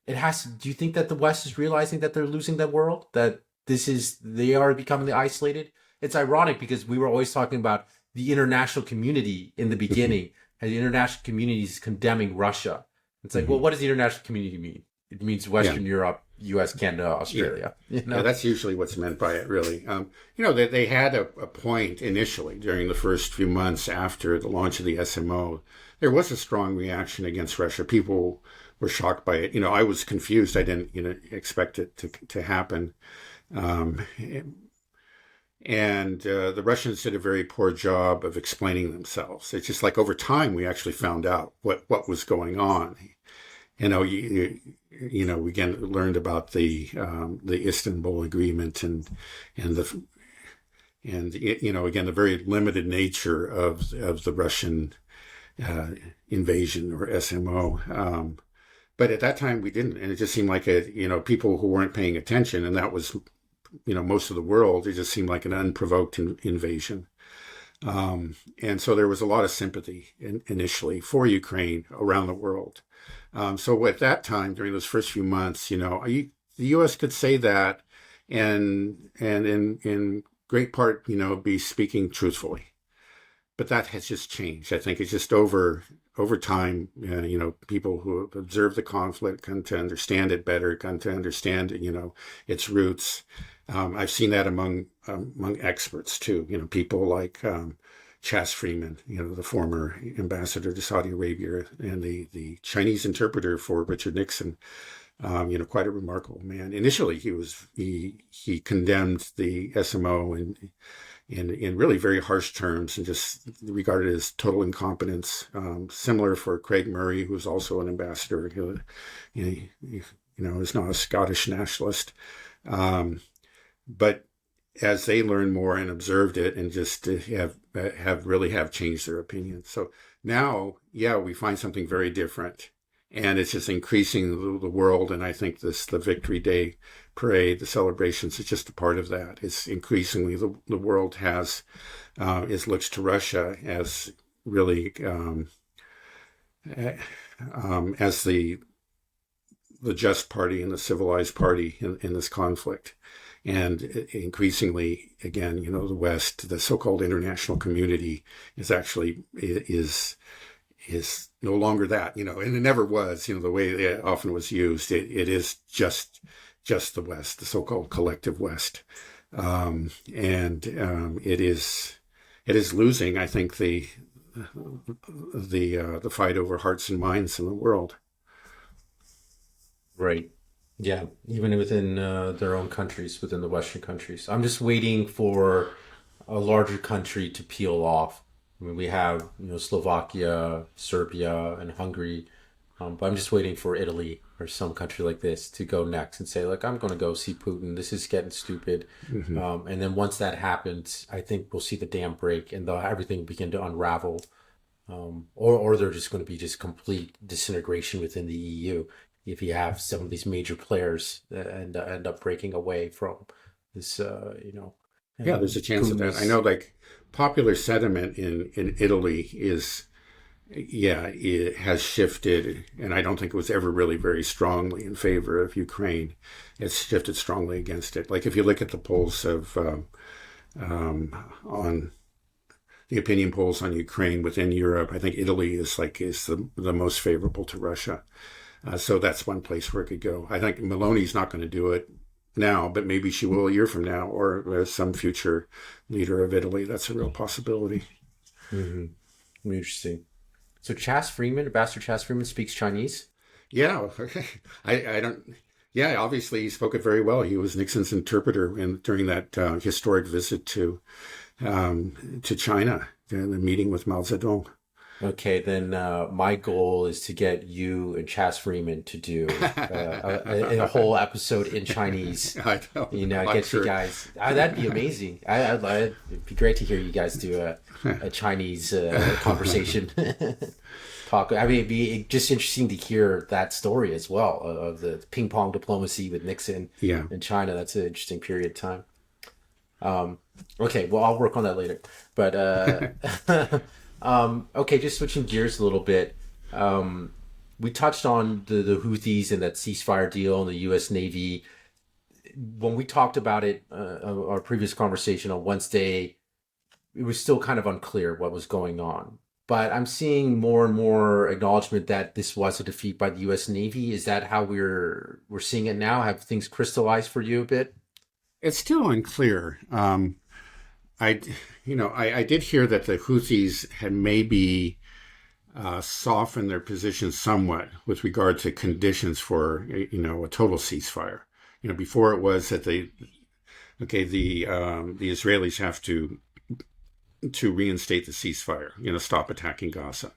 do you think that the West is realizing that they're losing that world, that they are becoming isolated? It's ironic because we were always talking about the international community in the beginning, and the international community is condemning Russia. It's like, well, what does the international community mean? It means Western Europe, U.S., Canada, Australia. Yeah. That's usually what's meant by it, really. They had a point initially during the first few months after the launch of the SMO. There was a strong reaction against Russia. People were shocked by it. I was confused. I didn't, expect it to happen. And the Russians did a very poor job of explaining themselves. It's just like over time we actually found out what was going on. We again learned about the Istanbul Agreement and again the very limited nature of the Russian invasion or SMO. But at that time we didn't, and it just seemed like people who weren't paying attention, and that was most of the world. It just seemed like an unprovoked invasion. And so there was a lot of sympathy initially for Ukraine around the world. So at that time, during those first few months, the U.S. could say that and in great part, be speaking truthfully. But that has just changed. I think it's just over time, people who have observed the conflict come to understand it better, come to understand, its roots. I've seen that among experts too. People like Chas Freeman, the former ambassador to Saudi Arabia and the Chinese interpreter for Richard Nixon. Quite a remarkable man. Initially, he condemned the SMO in really very harsh terms and just regarded it as total incompetence. Similar for Craig Murray, who was also an ambassador, who is not a Scottish nationalist. But as they learned more and observed it and just have changed their opinion. So now, we find something very different. And it's just increasing the world. And I think the Victory Day parade, the celebrations, is just a part of that. It's increasingly the world looks to Russia as really as the just party and the civilized party in this conflict. And increasingly, again, the West, the so-called international community is no longer that, and it never was, the way it often was used. It is just the West, the so-called collective West. It is losing, I think, the fight over hearts and minds in the world. Right. Yeah. Even within their own countries, within the Western countries. I'm just waiting for a larger country to peel off. I mean, we have, Slovakia, Serbia, and Hungary. But I'm just waiting for Italy or some country like this to go next and say, I'm going to go see Putin. This is getting stupid. Mm-hmm. And then once that happens, I think we'll see the dam break and everything begin to unravel. Or they're just going to be just complete disintegration within the EU if you have some of these major players that end up breaking away from this, Yeah, there's a chance of that. I know, popular sentiment in Italy it has shifted, and I don't think it was ever really very strongly in favor of Ukraine. It's shifted strongly against it. If you look at the polls of on the opinion polls on Ukraine within Europe. I think Italy is the most favorable to Russia. So that's one place where it could go. I think Meloni's not going to do it now, but maybe she will a year from now, or as some future leader of Italy. That's a real possibility. Mm-hmm. Interesting. So Ambassador Chas Freeman speaks Chinese? Yeah, I don't. Yeah, obviously he spoke it very well. He was Nixon's interpreter during that historic visit to China, the meeting with Mao Zedong. Okay, then my goal is to get you and Chas Freeman to do a whole episode in Chinese. I know. Get sure. You guys. That'd be amazing. It'd be great to hear you guys do a Chinese conversation. Talk. I mean, it'd be just interesting to hear that story as well of the ping pong diplomacy with Nixon and China. That's an interesting period of time. Okay, well, I'll work on that later. But okay, just switching gears a little bit. We touched on the Houthis and that ceasefire deal and the U.S. Navy. When we talked about it, our previous conversation on Wednesday, it was still kind of unclear what was going on. But I'm seeing more and more acknowledgement that this was a defeat by the U.S. Navy. Is that how we're seeing it now? Have things crystallized for you a bit? It's still unclear. I did hear that the Houthis had maybe softened their position somewhat with regard to conditions for a total ceasefire. Before it was that the Israelis have to reinstate the ceasefire, stop attacking Gaza.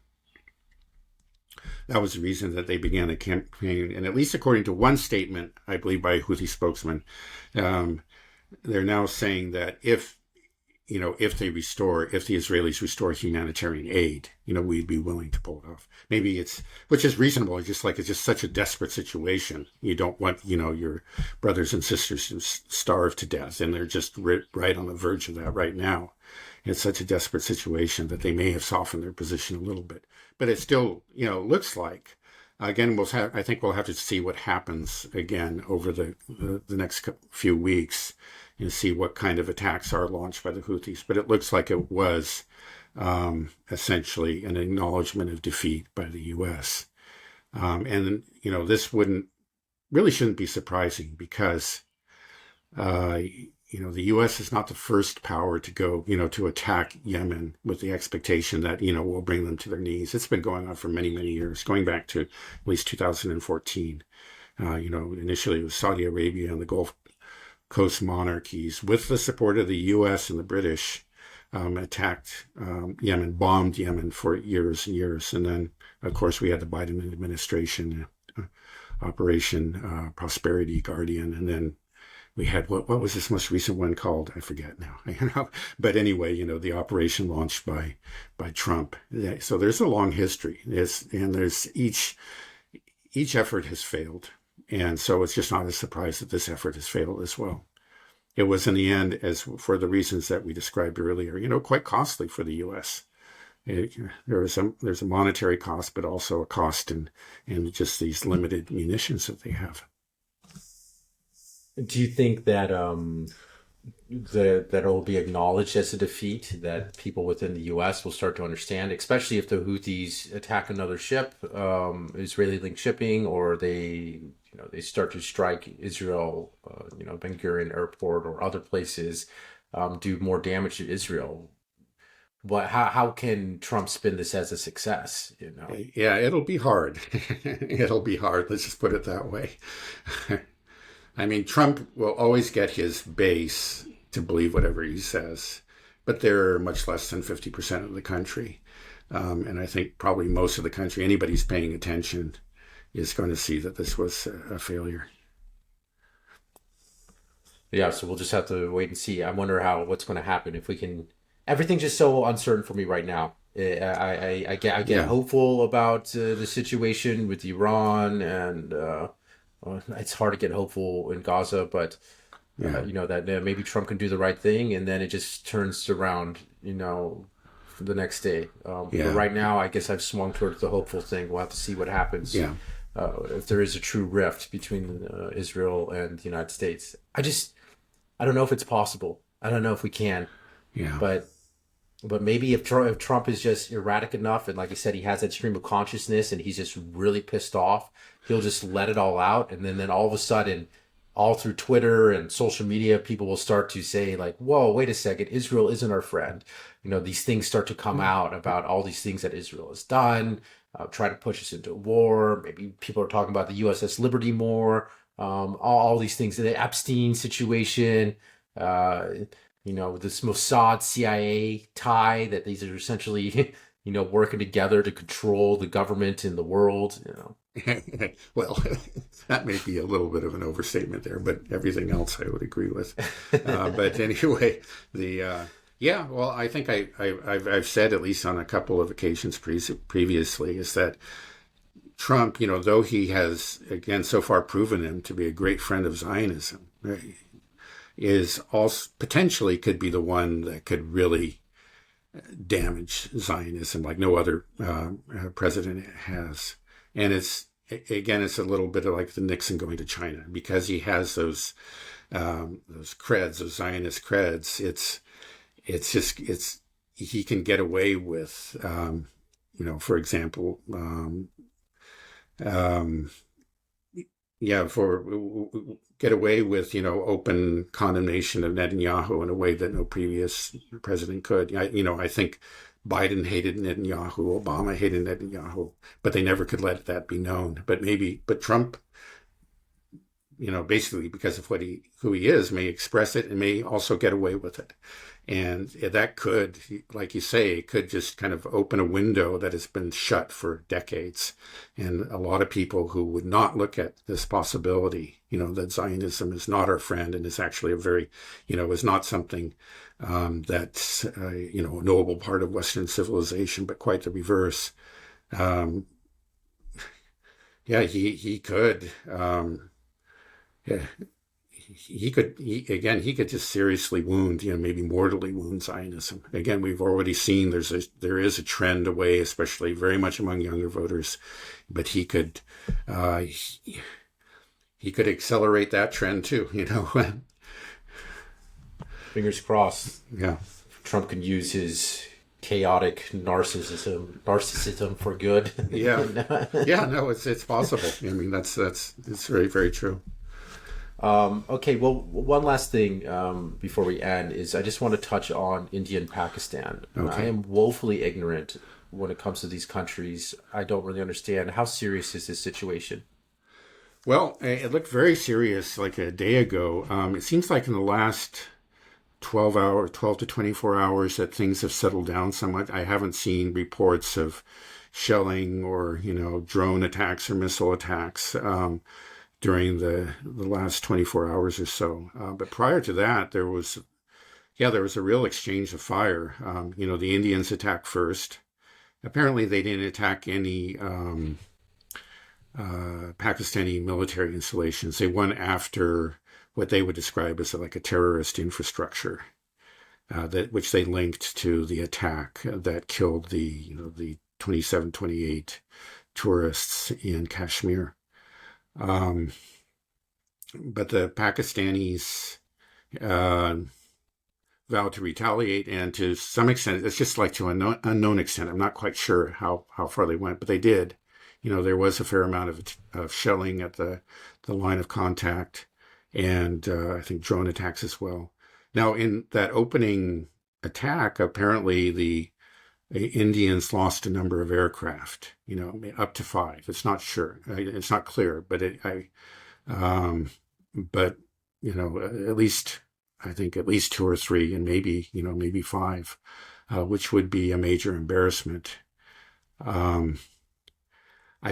That was the reason that they began a campaign, and at least according to one statement, I believe by a Houthi spokesman, they're now saying that if the Israelis restore humanitarian aid, we'd be willing to pull it off. Maybe which is reasonable. It's just such a desperate situation. You don't want, your brothers and sisters to starve to death, and they're just right on the verge of that right now. It's such a desperate situation that they may have softened their position a little bit, but it still, looks like. Again, I think we'll have to see what happens again over the next few weeks and see what kind of attacks are launched by the Houthis. But it looks like it was essentially an acknowledgement of defeat by the U.S. And this really shouldn't be surprising because the U.S. is not the first power to go, to attack Yemen with the expectation that, we'll bring them to their knees. It's been going on for many, many years, going back to at least 2014. Initially it was Saudi Arabia and the Gulf Coast monarchies, with the support of the U.S. and the British, attacked Yemen, bombed Yemen for years and years. And then, of course, we had the Biden administration, Operation Prosperity Guardian, and then we had what was this most recent one called? I forget now. But anyway, the operation launched by Trump. So there's a long history. There's each effort has failed, and so it's just not a surprise that this effort has failed as well. It was in the end, as for the reasons that we described earlier, quite costly for the U.S. There's a monetary cost, but also a cost in just these limited munitions that they have. Do you think that that it'll be acknowledged as a defeat, that people within the U.S. will start to understand, especially if the Houthis attack another ship, Israeli-linked shipping, or they start to strike Israel, Ben Gurion Airport or other places, do more damage to Israel? How can Trump spin this as a success? Yeah, it'll be hard. It'll be hard. Let's just put it that way. I mean, Trump will always get his base to believe whatever he says, but they're much less than 50% of the country. And I think probably most of the country, anybody who's paying attention, is going to see that this was a failure. Yeah, so we'll just have to wait and see. I wonder what's going to happen if we can. Everything's just so uncertain for me right now. I get hopeful about the situation with Iran, and it's hard to get hopeful in Gaza, but that maybe Trump can do the right thing, and then it just turns around, for the next day. But right now, I guess I've swung towards the hopeful thing. We'll have to see what happens. Yeah. If there is a true rift between Israel and the United States. I don't know if it's possible. I don't know if we can, Yeah. but maybe if Trump is just erratic enough, and like I said, he has that stream of consciousness, and he's just really pissed off, he'll just let it all out, and then all of a sudden, all through Twitter and social media, people will start to say like, "Whoa, wait a second, Israel isn't our friend." These things start to come out about all these things that Israel has done, try to push us into war. Maybe people are talking about the USS Liberty more, all these things, the Epstein situation. Uh, this Mossad CIA tie that these are essentially, working together to control the government in the world. Well, that may be a little bit of an overstatement there, but everything else I would agree with. But anyway, yeah, well, I think I've said, at least on a couple of occasions previously, is that Trump, though he has, again, so far proven him to be a great friend of Zionism, is also potentially could be the one that could really damage Zionism like no other president has. And it's a little bit of like the Nixon going to China, because he has those creds, those Zionist creds. He can get away with, for example, get away with, open condemnation of Netanyahu in a way that no previous president could. I think Biden hated Netanyahu, Obama hated Netanyahu, but they never could let that be known. But Trump, basically because of who he is, may express it and may also get away with it. And that could, like you say, it could just kind of open a window that has been shut for decades. And a lot of people who would not look at this possibility, that Zionism is not our friend and is actually a very, is not something that's, a noble part of Western civilization, but quite the reverse. He could. He could just seriously wound, maybe mortally wound Zionism. Again, we've already seen there is a trend away, especially very much among younger voters, but he could accelerate that trend too, Fingers crossed. Yeah. Trump can use his chaotic narcissism for good. Yeah. Yeah, no, it's possible. I mean, it's very, very true. Okay, well, one last thing before we end is I just want to touch on India and Pakistan. Okay. I am woefully ignorant when it comes to these countries. I don't really understand. How serious is this situation? Well, it looked very serious like a day ago. It seems like in the last 12 to 24 hours that things have settled down somewhat. I haven't seen reports of shelling or, drone attacks or missile attacks during the last 24 hours or so. But prior to that, there was a real exchange of fire. The Indians attacked first. Apparently, they didn't attack any Pakistani military installations. They went after what they would describe as like a terrorist infrastructure, which they linked to the attack that killed the 27, 28 tourists in Kashmir. But the Pakistanis vowed to retaliate, and to some extent, it's just like to an unknown extent. I'm not quite sure how far they went, but they did. There was a fair amount of shelling at the line of contact, and I think drone attacks as well. Now, in that opening attack, apparently the Indians lost a number of aircraft, up to 5. It's not sure. It's not clear, but at least, I think at least 2 or 3 and maybe 5, which would be a major embarrassment. I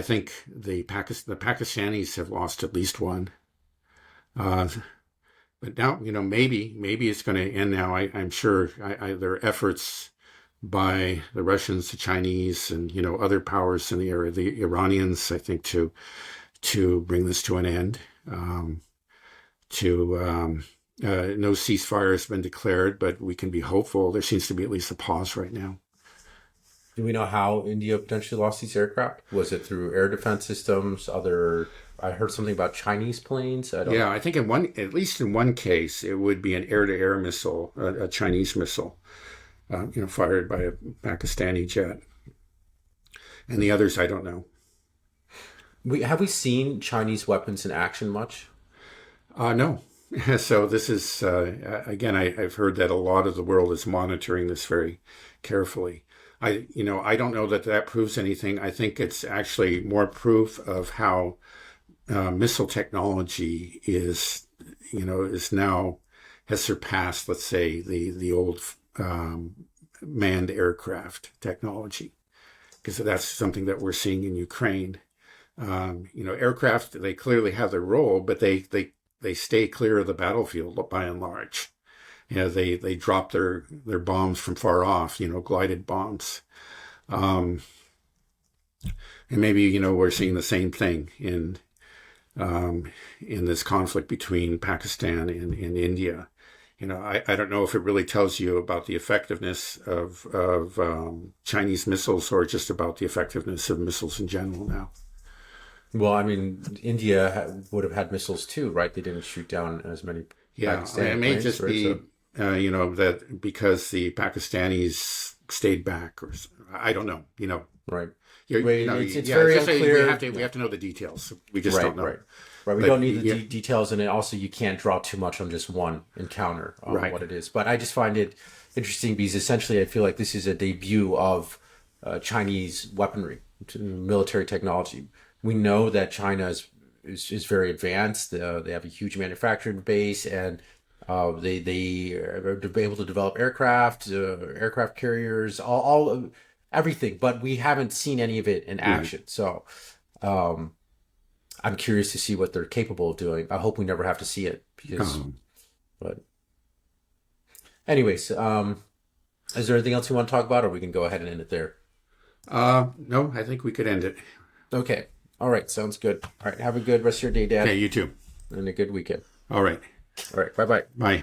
think the Pakistanis have lost at least 1. But now, maybe it's going to end now. I'm sure there are efforts by the Russians, the Chinese, and other powers in the area, the Iranians, I think, to bring this to an end. No ceasefire has been declared, but we can be hopeful. There seems to be at least a pause right now. Do we know how India potentially lost these aircraft? Was it through air defense systems, other I heard something about Chinese planes. I don't. Yeah, I think at least in one case, it would be an air-to-air missile, a Chinese missile, fired by a Pakistani jet. And the others, I don't know. Have we seen Chinese weapons in action much? No. So this is, again, I've heard that a lot of the world is monitoring this very carefully. I don't know that proves anything. I think it's actually more proof of how missile technology is now has surpassed, let's say, the old manned aircraft technology, because that's something that we're seeing in Ukraine. Aircraft, they clearly have their role, but they stay clear of the battlefield by and large. They drop their bombs from far off, glided bombs. And maybe, we're seeing the same thing in this conflict between Pakistan and India. I don't know if it really tells you about the effectiveness of Chinese missiles or just about the effectiveness of missiles in general now. Well, I mean, India would have had missiles too, right? They didn't shoot down as many Pakistani it may planes, just right? be, that because the Pakistanis stayed back, or I don't know, Right. It's very unclear. We have to know the details. We just don't know. Right. We don't need the details, and also you can't draw too much on just one encounter on what it is. But I just find it interesting because essentially I feel like this is a debut of Chinese weaponry, military technology. We know that China is very advanced. They have a huge manufacturing base, and they are able to develop aircraft carriers, all everything. But we haven't seen any of it in action. So I'm curious to see what they're capable of doing. I hope we never have to see it. But anyways, is there anything else you want to talk about, or we can go ahead and end it there? No, I think we could end it. Okay. All right. Sounds good. All right. Have a good rest of your day, Dad. Okay, you too. And a good weekend. All right. All right. Bye-bye. Bye.